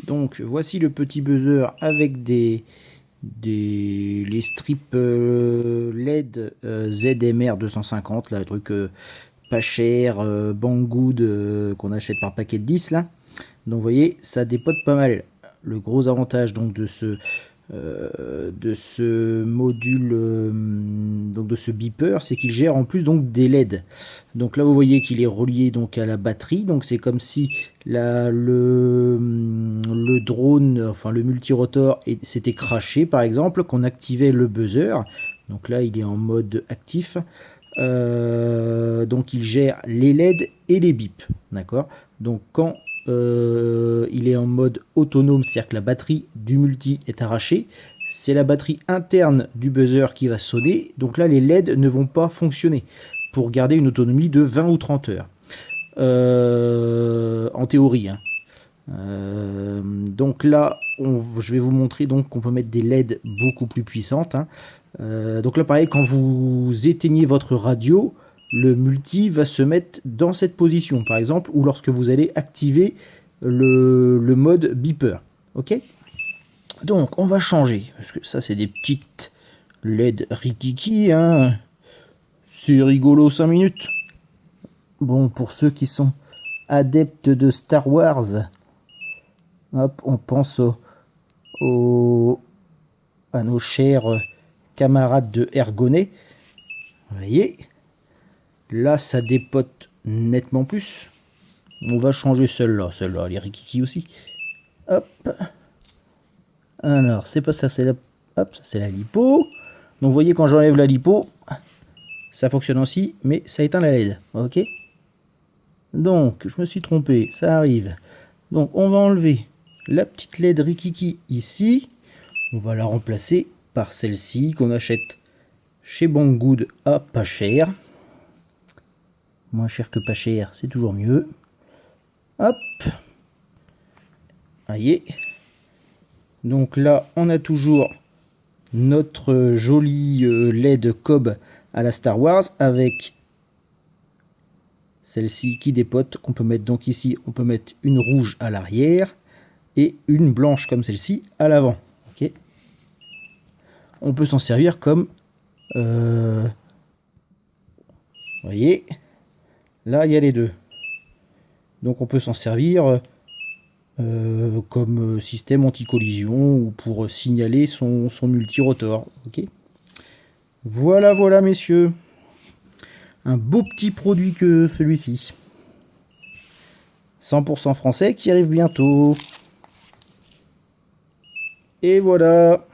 Donc voici le petit buzzer avec les strips LED ZMR 250, là, le truc pas cher, Banggood qu'on achète par paquet de 10 là. Donc vous voyez, ça dépote pas mal. Le gros avantage donc de ce module, donc de ce beeper, c'est qu'il gère en plus donc des LED. Donc là vous voyez qu'il est relié donc à la batterie, donc c'est comme si le drone, enfin le multirotor s'était craché par exemple, qu'on activait le buzzer. Donc là il est en mode actif. Donc il gère les LED et les bips, d'accord. Donc quand il est en mode autonome, c'est-à-dire que la batterie du multi est arrachée, c'est la batterie interne du buzzer qui va sonner. Donc là les LED ne vont pas fonctionner pour garder une autonomie de 20 ou 30 heures. En théorie, hein. Donc là, je vais vous montrer donc qu'on peut mettre des LED beaucoup plus puissantes, hein. Donc là, pareil, quand vous éteignez votre radio, le multi va se mettre dans cette position, par exemple, ou lorsque vous allez activer le mode beeper. Ok. Donc, on va changer, parce que ça, c'est des petites LED rikiki, hein. C'est rigolo 5 minutes. Bon, pour ceux qui sont adeptes de Star Wars, hop, on pense à nos chers camarades de Ergonet. Vous voyez, là ça dépote nettement plus. On va changer celle-là, les rikiki aussi. Hop. Alors, c'est pas ça, c'est la, hop, ça c'est la lipo. Donc vous voyez, quand j'enlève la lipo, ça fonctionne aussi, mais ça éteint la LED. Ok. Donc, je me suis trompé, ça arrive. Donc, on va enlever la petite LED rikiki ici. On va la remplacer par celle-ci qu'on achète chez Banggood à pas cher. Moins cher que pas cher, c'est toujours mieux. Hop. Voyez. Donc là, on a toujours notre joli LED cob à la Star Wars avec celle-ci qui dépote, qu'on peut mettre donc ici. On peut mettre une rouge à l'arrière et une blanche comme celle-ci à l'avant. Okay. On peut s'en servir comme... vous voyez, là il y a les deux. Donc on peut s'en servir comme système anti-collision ou pour signaler son multirotor. Okay. Voilà, voilà messieurs. Un beau petit produit que celui-ci. 100% français qui arrive bientôt. Et voilà.